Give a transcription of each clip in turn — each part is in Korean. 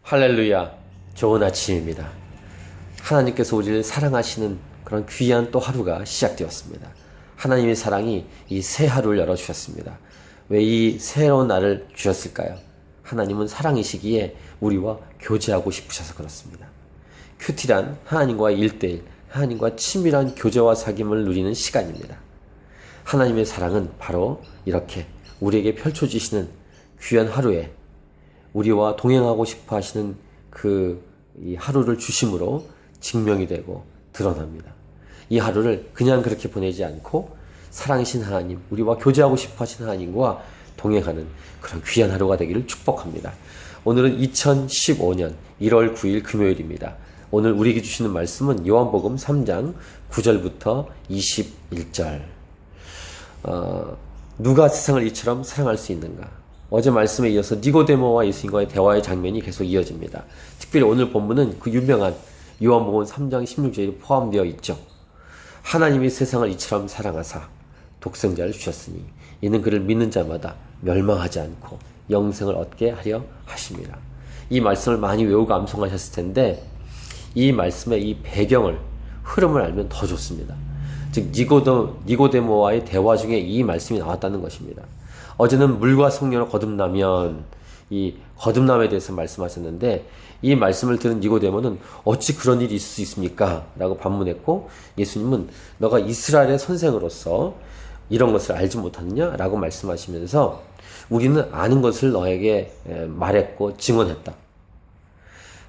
할렐루야, 좋은 아침입니다. 하나님께서 우리를 사랑하시는 그런 귀한 또 하루가 시작되었습니다. 하나님의 사랑이 이 새 하루를 열어주셨습니다. 왜 이 새로운 날을 주셨을까요? 하나님은 사랑이시기에 우리와 교제하고 싶으셔서 그렇습니다. 큐티란 하나님과의 1:1, 하나님과 친밀한 교제와 사귐을 누리는 시간입니다. 하나님의 사랑은 바로 이렇게 우리에게 펼쳐지시는 귀한 하루에 우리와 동행하고 싶어 하시는 이 하루를 주심으로 증명이 되고 드러납니다. 이 하루를 그냥 그렇게 보내지 않고 사랑이신 하나님, 우리와 교제하고 싶어 하시는 하나님과 동행하는 그런 귀한 하루가 되기를 축복합니다. 오늘은 2015년 1월 9일 금요일입니다. 오늘 우리에게 주시는 말씀은 요한복음 3장 9절부터 21절. 누가 세상을 이처럼 사랑할 수 있는가? 어제 말씀에 이어서 니고데모와 예수님과의 대화의 장면이 계속 이어집니다. 특별히 오늘 본문은 그 유명한 요한복음 3장 16절이 포함되어 있죠. 하나님이 세상을 이처럼 사랑하사 독생자를 주셨으니 이는 그를 믿는 자마다 멸망하지 않고 영생을 얻게 하려 하십니다. 이 말씀을 많이 외우고 암송하셨을 텐데 이 말씀의 이 배경을, 흐름을 알면 더 좋습니다. 즉 니고데모와의 대화 중에 이 말씀이 나왔다는 것입니다. 어제는 물과 성령을 거듭나면, 이 거듭남에 대해서 말씀하셨는데 이 말씀을 들은 니고데모는 어찌 그런 일이 있을 수 있습니까? 라고 반문했고, 예수님은 너가 이스라엘의 선생으로서 이런 것을 알지 못하느냐? 라고 말씀하시면서 우리는 아는 것을 너에게 말했고 증언했다.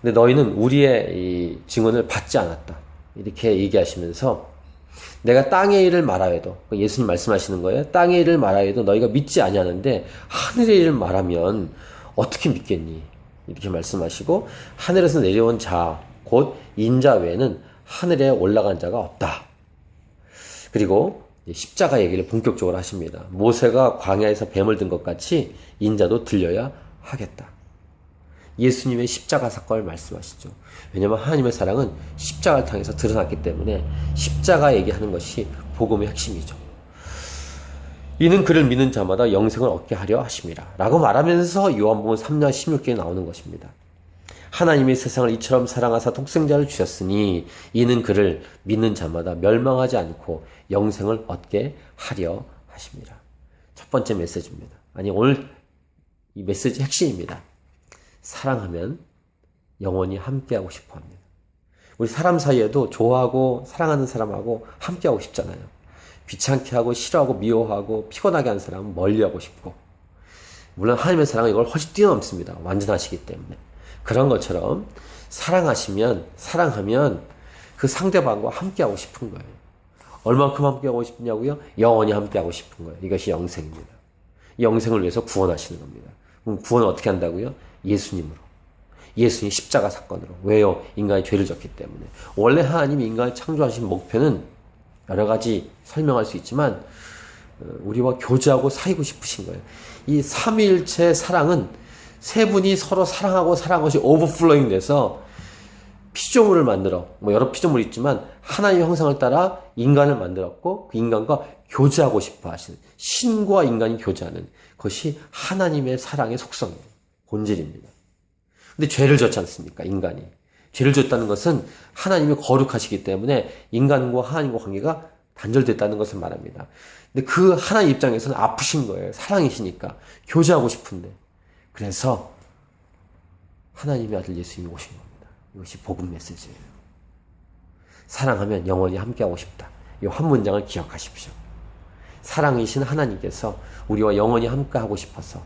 근데 너희는 우리의 이 증언을 받지 않았다. 이렇게 얘기하시면서 내가 땅의 일을 말하여도, 예수님 말씀하시는 거예요. 땅의 일을 말하여도 너희가 믿지 아니하는데 하늘의 일을 말하면 어떻게 믿겠니? 이렇게 말씀하시고, 하늘에서 내려온 자, 곧 인자 외에는 하늘에 올라간 자가 없다. 그리고 십자가 얘기를 본격적으로 하십니다. 모세가 광야에서 뱀을 든 것 같이 인자도 들려야 하겠다. 예수님의 십자가 사건을 말씀하시죠. 왜냐하면 하나님의 사랑은 십자가를 통해서 드러났기 때문에 십자가 얘기하는 것이 복음의 핵심이죠. 이는 그를 믿는 자마다 영생을 얻게 하려 하심이라 라고 말하면서 요한복음 3장 16절에 나오는 것입니다. 하나님이 세상을 이처럼 사랑하사 독생자를 주셨으니 이는 그를 믿는 자마다 멸망하지 않고 영생을 얻게 하려 하심이라. 첫 번째 메시지입니다. 아니, 오늘 이 메시지 핵심입니다. 사랑하면 영원히 함께하고 싶어 합니다. 우리 사람 사이에도 좋아하고 사랑하는 사람하고 함께하고 싶잖아요. 귀찮게 하고 싫어하고 미워하고 피곤하게 하는 사람은 멀리하고 싶고, 물론 하나님의 사랑은 이걸 훨씬 뛰어넘습니다. 완전하시기 때문에. 그런 것처럼 사랑하면 그 상대방과 함께하고 싶은 거예요. 얼만큼 함께하고 싶냐고요? 영원히 함께하고 싶은 거예요. 이것이 영생입니다. 이 영생을 위해서 구원하시는 겁니다. 그럼 구원을 어떻게 한다고요? 예수님으로. 예수님 십자가 사건으로. 왜요? 인간이 죄를 졌기 때문에. 원래 하나님이 인간을 창조하신 목표는 여러 가지 설명할 수 있지만 우리와 교제하고 사귀고 싶으신 거예요. 이 삼위일체 사랑은 세 분이 서로 사랑하고 사랑한 것이 오버플로잉 돼서 피조물을 만들어, 여러 피조물이 있지만 하나님의 형상을 따라 인간을 만들었고 그 인간과 교제하고 싶어 하시는, 신과 인간이 교제하는 것이 하나님의 사랑의 속성이에요. 본질입니다. 근데 죄를 졌지 않습니까? 인간이. 죄를 졌다는 것은 하나님이 거룩하시기 때문에 인간과 하나님과 관계가 단절됐다는 것을 말합니다. 근데 그 하나님 입장에서는 아프신 거예요. 사랑이시니까. 교제하고 싶은데. 그래서 하나님의 아들 예수님이 오신 겁니다. 이것이 복음 메시지예요. 사랑하면 영원히 함께하고 싶다. 이 한 문장을 기억하십시오. 사랑이신 하나님께서 우리와 영원히 함께하고 싶어서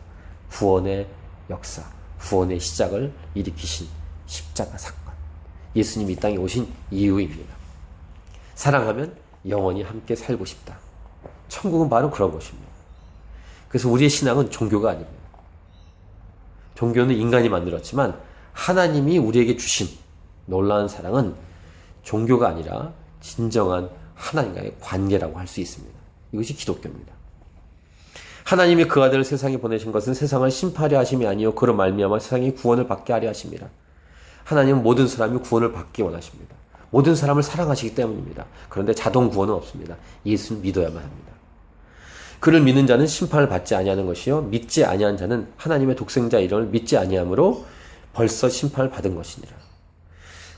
구원의 역사, 구원의 시작을 일으키신 십자가 사건. 예수님이 이 땅에 오신 이유입니다. 사랑하면 영원히 함께 살고 싶다. 천국은 바로 그런 것입니다. 그래서 우리의 신앙은 종교가 아닙니다. 종교는 인간이 만들었지만 하나님이 우리에게 주신 놀라운 사랑은 종교가 아니라 진정한 하나님과의 관계라고 할 수 있습니다. 이것이 기독교입니다. 하나님이 그 아들을 세상에 보내신 것은 세상을 심판하려 하심이 아니요 그로 말미암아 세상이 구원을 받게 하려 하심이라. 하나님은 모든 사람이 구원을 받기 원하십니다. 모든 사람을 사랑하시기 때문입니다. 그런데 자동 구원은 없습니다. 예수를 믿어야만 합니다. 그를 믿는 자는 심판을 받지 아니하는 것이요 믿지 아니한 자는 하나님의 독생자 이름을 믿지 아니하므로 벌써 심판을 받은 것이니라.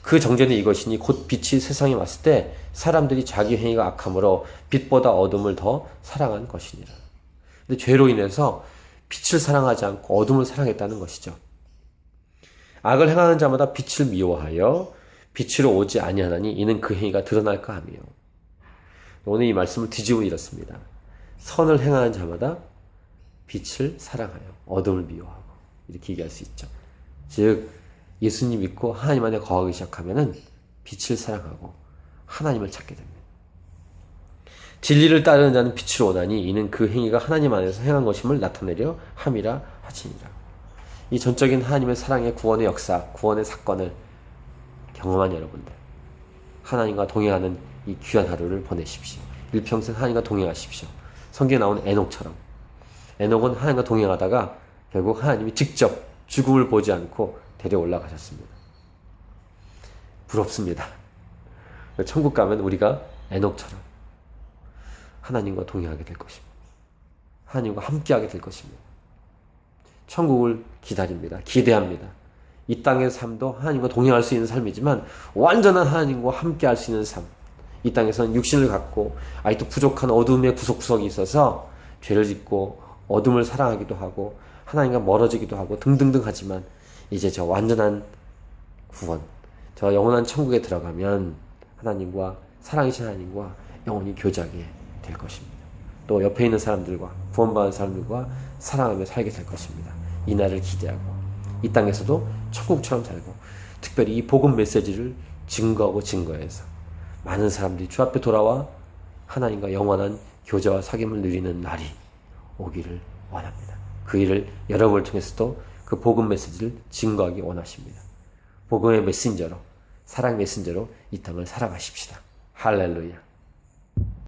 그 정죄는 이것이니 곧 빛이 세상에 왔을 때 사람들이 자기 행위가 악함으로 빛보다 어둠을 더 사랑한 것이니라. 근데 죄로 인해서 빛을 사랑하지 않고 어둠을 사랑했다는 것이죠. 악을 행하는 자마다 빛을 미워하여 빛으로 오지 아니하나니 이는 그 행위가 드러날까 하며. 오늘 이 말씀을 뒤집어 이렇습니다. 선을 행하는 자마다 빛을 사랑하여 어둠을 미워하고, 이렇게 얘기할 수 있죠. 즉 예수님 믿고 하나님 안에 거하기 시작하면은 빛을 사랑하고 하나님을 찾게 됩니다. 진리를 따르는 자는 빛을 원하니 이는 그 행위가 하나님 안에서 행한 것임을 나타내려 함이라 하시니라. 이 전적인 하나님의 사랑의 구원의 역사, 구원의 사건을 경험한 여러분들, 하나님과 동행하는 이 귀한 하루를 보내십시오. 일평생 하나님과 동행하십시오. 성경에 나온 에녹처럼. 에녹은 하나님과 동행하다가 결국 하나님이 직접 죽음을 보지 않고 데려 올라가셨습니다. 부럽습니다. 천국 가면 우리가 에녹처럼 하나님과 동행하게 될 것입니다. 하나님과 함께하게 될 것입니다. 천국을 기다립니다. 기대합니다. 이 땅의 삶도 하나님과 동행할 수 있는 삶이지만 완전한 하나님과 함께할 수 있는 삶. 이 땅에서는 육신을 갖고 아직도 부족한 어둠의 구석구석이 있어서 죄를 짓고 어둠을 사랑하기도 하고 하나님과 멀어지기도 하고 등등등 하지만 이제 저 완전한 구원, 저 영원한 천국에 들어가면 하나님과 사랑이신 하나님과 영원히 교제하게 될 것입니다. 또 옆에 있는 사람들과 구원받은 사람들과 사랑하며 살게 될 것입니다. 이 날을 기대하고 이 땅에서도 천국처럼 살고 특별히 이 복음 메시지를 증거하고 증거해서 많은 사람들이 주 앞에 돌아와 하나님과 영원한 교제와 사귐을 누리는 날이 오기를 원합니다. 그 일을 여러분을 통해서도 그 복음 메시지를 증거하기 원하십니다. 복음의 메신저로, 사랑 메신저로 이 땅을 살아가십시다. 할렐루야.